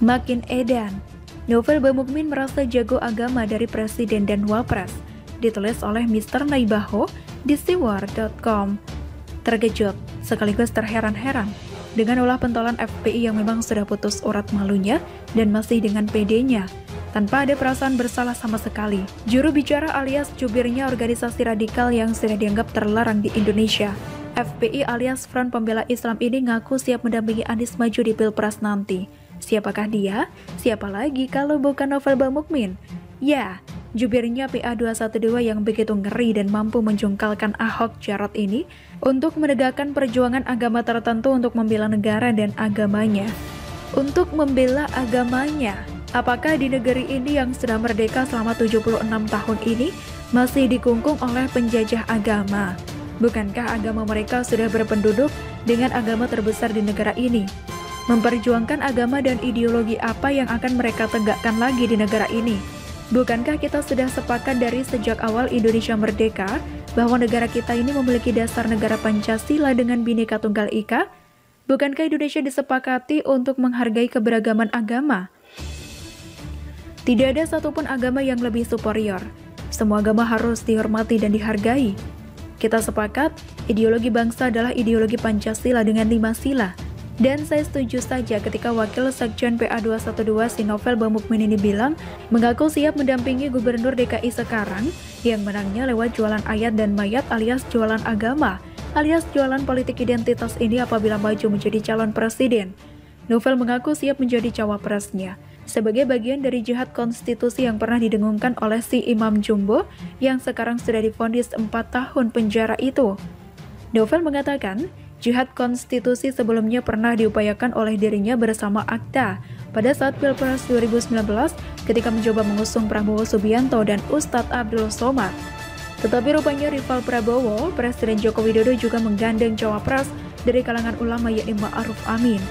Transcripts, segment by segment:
Makin edan. Novel Bamukmin merasa jago agama dari Presiden dan Wapres. Ditulis oleh Mr. Naibaho di siwar.com. Terkejut, sekaligus terheran-heran dengan olah pentolan FPI yang memang sudah putus urat malunya dan masih dengan PD-nya, tanpa ada perasaan bersalah sama sekali. Juru bicara alias jubirnya organisasi radikal yang sudah dianggap terlarang di Indonesia, FPI alias Front Pembela Islam ini ngaku siap mendampingi Anies maju di Pilpres nanti. Siapakah dia? Siapa lagi kalau bukan Novel Bamukmin? Ya, jubirnya PA212 yang begitu ngeri dan mampu menjungkalkan Ahok Jarot ini untuk menegakkan perjuangan agama tertentu untuk membela negara dan agamanya. Untuk membela agamanya, apakah di negeri ini yang sudah merdeka selama 76 tahun ini masih dikungkung oleh penjajah agama? Bukankah agama mereka sudah berpenduduk dengan agama terbesar di negara ini? Memperjuangkan agama dan ideologi apa yang akan mereka tegakkan lagi di negara ini? Bukankah kita sudah sepakat dari sejak awal Indonesia merdeka bahwa negara kita ini memiliki dasar negara Pancasila dengan Bhinneka Tunggal Ika? Bukankah Indonesia disepakati untuk menghargai keberagaman agama? Tidak ada satupun agama yang lebih superior. Semua agama harus dihormati dan dihargai. Kita sepakat, ideologi bangsa adalah ideologi Pancasila dengan 5 sila. Dan saya setuju saja ketika Wakil Sekjen PA212 si Novel Bamukmin ini bilang mengaku siap mendampingi Gubernur DKI sekarang yang menangnya lewat jualan ayat dan mayat alias jualan agama alias jualan politik identitas ini apabila maju menjadi calon presiden. Novel mengaku siap menjadi cawapresnya sebagai bagian dari jihad konstitusi yang pernah didengungkan oleh si Imam Jumbo yang sekarang sudah divonis 4 tahun penjara itu. Novel mengatakan, jihad konstitusi sebelumnya pernah diupayakan oleh dirinya bersama Akta pada saat Pilpres 2019 ketika mencoba mengusung Prabowo Subianto dan Ustadz Abdul Somad. Tetapi rupanya rival Prabowo, Presiden Joko Widodo juga menggandeng cawapres dari kalangan ulama yakni Ma'ruf Amin.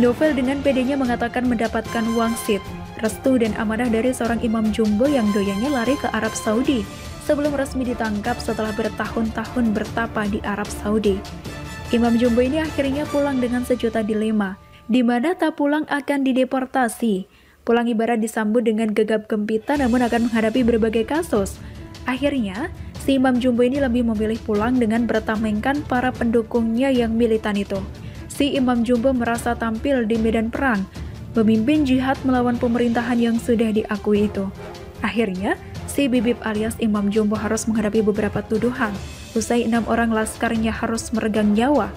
Novel dengan PD-nya mengatakan mendapatkan wangsit, restu dan amanah dari seorang imam jumbo yang doyannya lari ke Arab Saudi sebelum resmi ditangkap setelah bertahun-tahun bertapa di Arab Saudi. Imam Jumbo ini akhirnya pulang dengan sejuta dilema, di mana tak pulang akan dideportasi. Pulang ibarat disambut dengan gegap gempita namun akan menghadapi berbagai kasus. Akhirnya, si Imam Jumbo ini lebih memilih pulang dengan bertamengkan para pendukungnya yang militan itu. Si Imam Jumbo merasa tampil di medan perang, memimpin jihad melawan pemerintahan yang sudah diakui itu. Akhirnya, si Bibip alias Imam Jumbo harus menghadapi beberapa tuduhan. Usai 6 orang laskarnya harus meregang nyawa.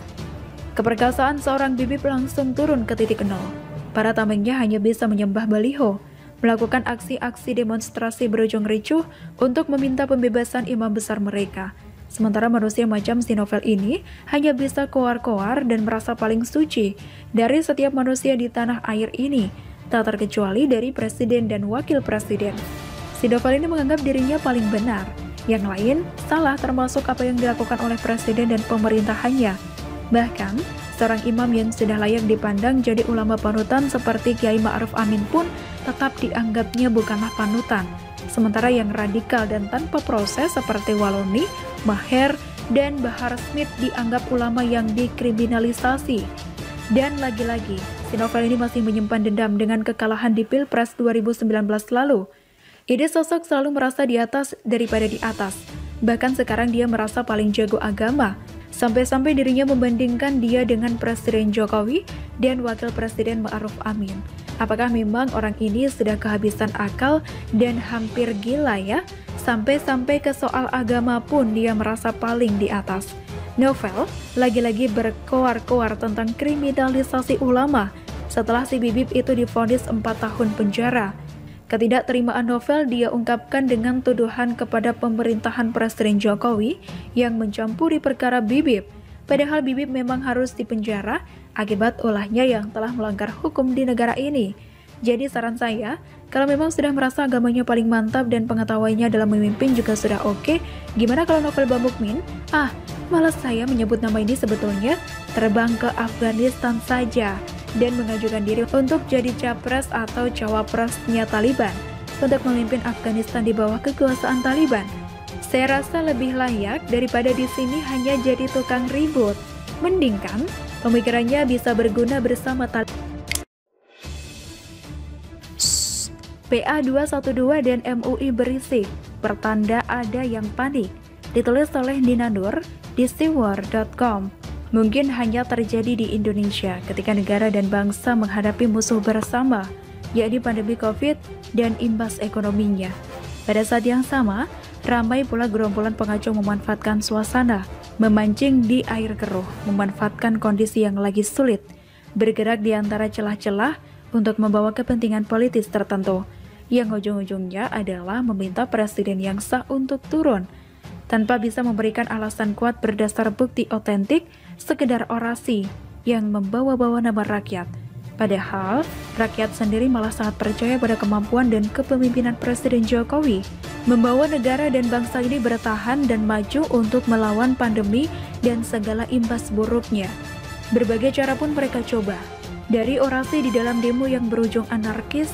Keperkasaan seorang Bibip langsung turun ke titik nol. Para tamengnya hanya bisa menyembah baliho, melakukan aksi-aksi demonstrasi berujung ricuh untuk meminta pembebasan imam besar mereka. Sementara manusia macam si Novel ini hanya bisa koar-koar dan merasa paling suci dari setiap manusia di tanah air ini, tak terkecuali dari presiden dan wakil presiden. Si Novel ini menganggap dirinya paling benar. Yang lain salah termasuk apa yang dilakukan oleh presiden dan pemerintahannya. Bahkan, seorang imam yang sudah layak dipandang jadi ulama panutan seperti Kiai Ma'ruf Amin pun tetap dianggapnya bukanlah panutan. Sementara yang radikal dan tanpa proses seperti Waloni, Maher, dan Bahar Smith dianggap ulama yang dikriminalisasi. Dan lagi-lagi, si Novel ini masih menyimpan dendam dengan kekalahan di Pilpres 2019 lalu. Ide sosok selalu merasa di atas daripada di atas. Bahkan sekarang dia merasa paling jago agama. Sampai-sampai dirinya membandingkan dia dengan Presiden Jokowi dan Wakil Presiden Ma'ruf Amin. Apakah memang orang ini sudah kehabisan akal dan hampir gila ya? Sampai-sampai ke soal agama pun dia merasa paling di atas. Novel lagi-lagi berkoar-koar tentang kriminalisasi ulama setelah si Bibip itu divonis 4 tahun penjara. Ketidakterimaan Novel dia ungkapkan dengan tuduhan kepada pemerintahan Presiden Jokowi yang mencampuri perkara Bibip. Padahal Bibip memang harus dipenjara akibat ulahnya yang telah melanggar hukum di negara ini. Jadi saran saya, kalau memang sudah merasa agamanya paling mantap dan pengetahuannya dalam memimpin juga sudah oke, gimana kalau Novel Bamukmin? Malas saya menyebut nama ini sebetulnya, terbang ke Afghanistan saja dan mengajukan diri untuk jadi capres atau cawapresnya Taliban untuk memimpin Afghanistan di bawah kekuasaan Taliban. Saya rasa lebih layak daripada di sini hanya jadi tukang ribut. Mending kan pemikirannya bisa berguna bersama Taliban. PA212 dan MUI berisik, pertanda ada yang panik. Ditulis oleh Nina Nur di steward.com. Mungkin hanya terjadi di Indonesia ketika negara dan bangsa menghadapi musuh bersama, yakni pandemi COVID dan imbas ekonominya. Pada saat yang sama, ramai pula gerombolan pengacau memanfaatkan suasana, memancing di air keruh, memanfaatkan kondisi yang lagi sulit, bergerak di antara celah-celah untuk membawa kepentingan politis tertentu, yang ujung-ujungnya adalah meminta presiden yang sah untuk turun, tanpa bisa memberikan alasan kuat berdasar bukti otentik, sekedar orasi yang membawa-bawa nama rakyat. Padahal, rakyat sendiri malah sangat percaya pada kemampuan dan kepemimpinan Presiden Jokowi, membawa negara dan bangsa ini bertahan dan maju untuk melawan pandemi dan segala imbas buruknya. Berbagai cara pun mereka coba, dari orasi di dalam demo yang berujung anarkis,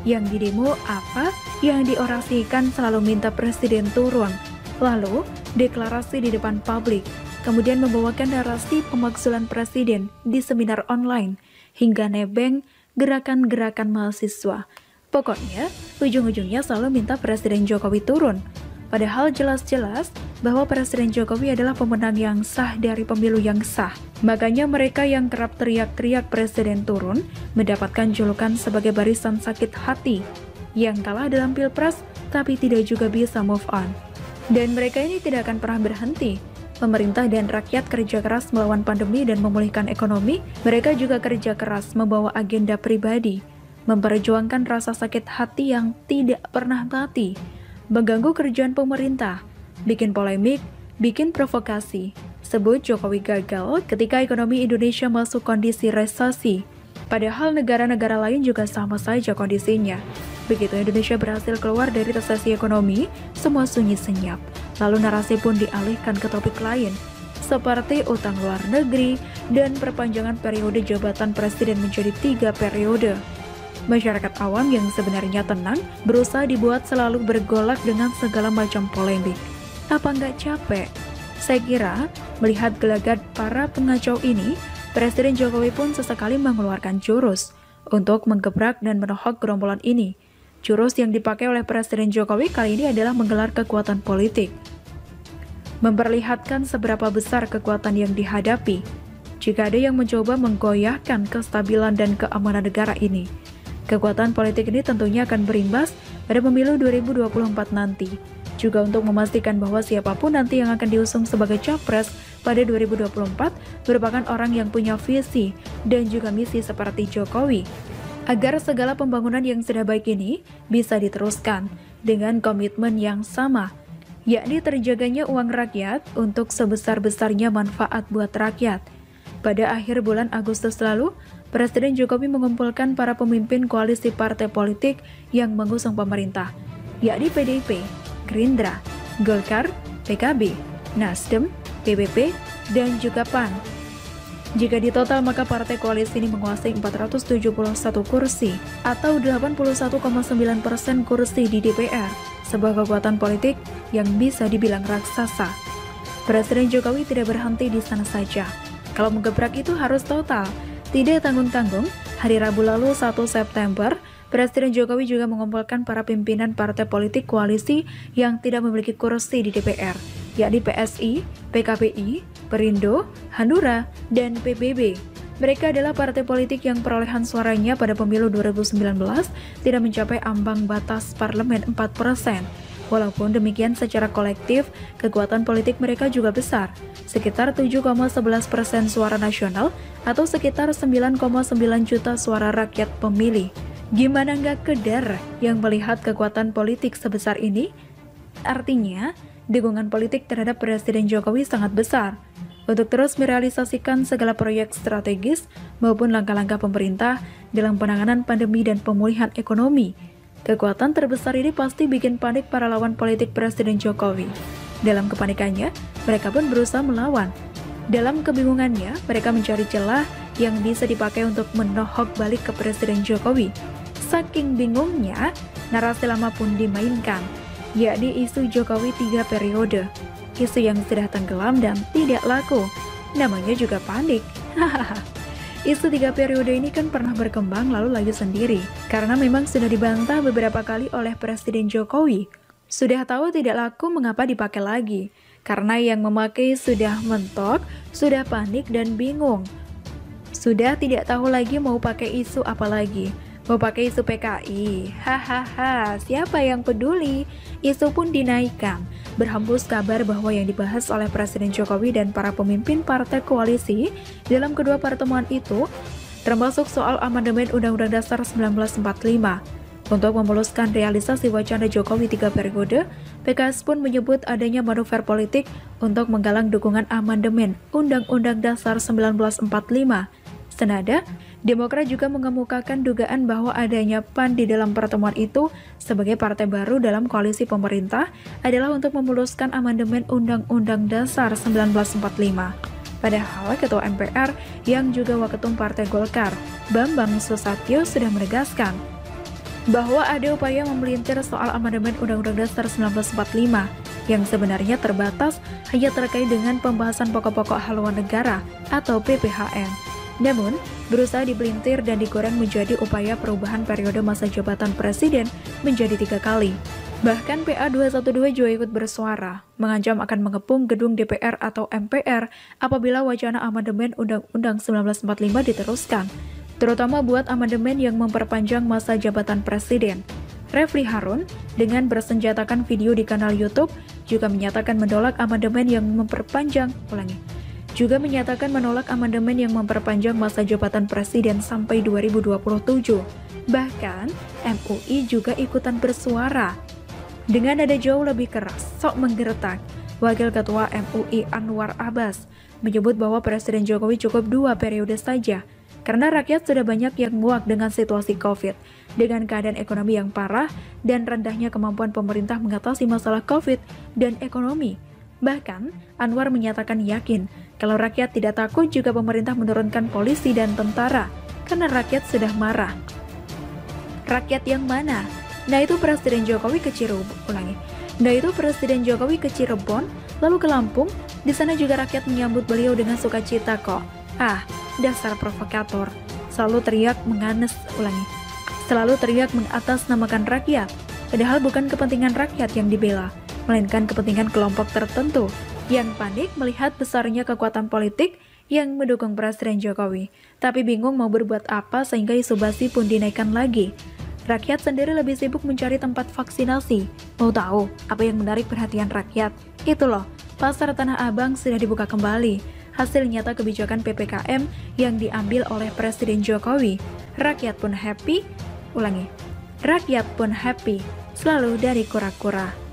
yang di demo apa, yang diorasikan selalu minta presiden turun, lalu deklarasi di depan publik, kemudian membawakan narasi pemakzulan presiden di seminar online, hingga nebeng gerakan-gerakan mahasiswa. Pokoknya, ujung-ujungnya selalu minta Presiden Jokowi turun. Padahal jelas-jelas bahwa Presiden Jokowi adalah pemenang yang sah dari pemilu yang sah. Makanya mereka yang kerap teriak-teriak Presiden turun mendapatkan julukan sebagai barisan sakit hati yang kalah dalam Pilpres tapi tidak juga bisa move on. Dan mereka ini tidak akan pernah berhenti. Pemerintah dan rakyat kerja keras melawan pandemi dan memulihkan ekonomi. Mereka juga kerja keras membawa agenda pribadi, memperjuangkan rasa sakit hati yang tidak pernah mati, mengganggu kerjaan pemerintah, bikin polemik, bikin provokasi. Sebut Jokowi gagal ketika ekonomi Indonesia masuk kondisi resesi. Padahal negara-negara lain juga sama saja kondisinya. Begitu Indonesia berhasil keluar dari resesi ekonomi, semua sunyi senyap. Lalu narasi pun dialihkan ke topik lain, seperti utang luar negeri dan perpanjangan periode jabatan presiden menjadi 3 periode. Masyarakat awam yang sebenarnya tenang berusaha dibuat selalu bergolak dengan segala macam polemik. Apa nggak capek? Saya kira, melihat gelagat para pengacau ini, Presiden Jokowi pun sesekali mengeluarkan jurus untuk menggebrak dan menohok gerombolan ini. Jurus yang dipakai oleh Presiden Jokowi kali ini adalah menggelar kekuatan politik, memperlihatkan seberapa besar kekuatan yang dihadapi jika ada yang mencoba menggoyahkan kestabilan dan keamanan negara ini. Kekuatan politik ini tentunya akan berimbas pada pemilu 2024 nanti, juga untuk memastikan bahwa siapapun nanti yang akan diusung sebagai capres pada 2024 merupakan orang yang punya visi dan juga misi seperti Jokowi, agar segala pembangunan yang sudah baik ini bisa diteruskan dengan komitmen yang sama, yakni terjaganya uang rakyat untuk sebesar-besarnya manfaat buat rakyat. Pada akhir bulan Agustus lalu, Presiden Jokowi mengumpulkan para pemimpin koalisi partai politik yang mengusung pemerintah, yakni PDIP, Gerindra, Golkar, PKB, Nasdem, PBB, dan juga PAN. Jika ditotal maka partai koalisi ini menguasai 471 kursi atau 81,9% kursi di DPR, sebuah kekuatan politik yang bisa dibilang raksasa. Presiden Jokowi tidak berhenti di sana saja. Kalau menggebrak itu harus total, tidak tanggung-tanggung. Hari Rabu lalu 1 September, Presiden Jokowi juga mengumpulkan para pimpinan partai politik koalisi yang tidak memiliki kursi di DPR, yakni PSI, PKPI, Perindo, Hanura, dan PBB. Mereka adalah partai politik yang perolehan suaranya pada pemilu 2019 tidak mencapai ambang batas parlemen 4%. Walaupun demikian, secara kolektif, kekuatan politik mereka juga besar, sekitar 7,11% suara nasional atau sekitar 9,9 juta suara rakyat pemilih. Gimana nggak keder yang melihat kekuatan politik sebesar ini? Artinya, dukungan politik terhadap Presiden Jokowi sangat besar untuk terus merealisasikan segala proyek strategis maupun langkah-langkah pemerintah dalam penanganan pandemi dan pemulihan ekonomi. Kekuatan terbesar ini pasti bikin panik para lawan politik Presiden Jokowi. Dalam kepanikannya, mereka pun berusaha melawan. Dalam kebingungannya, mereka mencari celah yang bisa dipakai untuk menohok balik ke Presiden Jokowi. Saking bingungnya, narasi lama pun dimainkan, yakni isu Jokowi 3 periode. Isu yang sudah tenggelam dan tidak laku. Namanya juga panik. Isu 3 periode ini kan pernah berkembang lalu lagi sendiri, karena memang sudah dibantah beberapa kali oleh Presiden Jokowi. Sudah tahu tidak laku, mengapa dipakai lagi? Karena yang memakai sudah mentok, sudah panik dan bingung. Sudah tidak tahu lagi mau pakai isu apa lagi. Mau pakai isu PKI, hahaha, siapa yang peduli? Isu pun dinaikkan. Berhembus kabar bahwa yang dibahas oleh Presiden Jokowi dan para pemimpin partai koalisi dalam kedua pertemuan itu termasuk soal amandemen Undang-Undang Dasar 1945. Untuk memuluskan realisasi wacana Jokowi 3 periode, PKS pun menyebut adanya manuver politik untuk menggalang dukungan amandemen Undang-Undang Dasar 1945. Senada, Demokrat juga mengemukakan dugaan bahwa adanya PAN di dalam pertemuan itu sebagai partai baru dalam koalisi pemerintah adalah untuk memuluskan amandemen Undang-Undang Dasar 1945. Padahal Ketua MPR yang juga Waketum Partai Golkar, Bambang Susatyo sudah menegaskan bahwa ada upaya memelintir soal amandemen Undang-Undang Dasar 1945 yang sebenarnya terbatas hanya terkait dengan pembahasan pokok-pokok haluan negara atau PPHN. Namun, berusaha dipelintir dan digoreng menjadi upaya perubahan periode masa jabatan presiden menjadi 3 kali. Bahkan PA 212 juga ikut bersuara, mengancam akan mengepung gedung DPR atau MPR apabila wacana amandemen Undang-Undang 1945 diteruskan, terutama buat amandemen yang memperpanjang masa jabatan presiden. Refli Harun, dengan bersenjatakan video di kanal YouTube, juga menyatakan menolak amandemen yang memperpanjang masa jabatan presiden sampai 2027. Bahkan, MUI juga ikutan bersuara. Dengan nada jauh lebih keras, sok menggertak, Wakil Ketua MUI Anwar Abbas menyebut bahwa Presiden Jokowi cukup 2 periode saja, karena rakyat sudah banyak yang muak dengan situasi COVID, dengan keadaan ekonomi yang parah dan rendahnya kemampuan pemerintah mengatasi masalah COVID dan ekonomi. Bahkan, Anwar menyatakan yakin kalau rakyat tidak takut jika pemerintah menurunkan polisi dan tentara, karena rakyat sudah marah. Rakyat yang mana? Nah itu Presiden Jokowi ke Cirebon, lalu ke Lampung, di sana juga rakyat menyambut beliau dengan sukacita kok. Ah, dasar provokator, selalu teriak mengatasnamakan rakyat, padahal bukan kepentingan rakyat yang dibela, melainkan kepentingan kelompok tertentu yang panik melihat besarnya kekuatan politik yang mendukung Presiden Jokowi, tapi bingung mau berbuat apa sehingga isu basi pun dinaikkan lagi. Rakyat sendiri lebih sibuk mencari tempat vaksinasi. Mau tahu apa yang menarik perhatian rakyat? Itu loh, Pasar Tanah Abang sudah dibuka kembali. Hasil nyata kebijakan PPKM yang diambil oleh Presiden Jokowi. Rakyat pun happy, selalu dari kura-kura.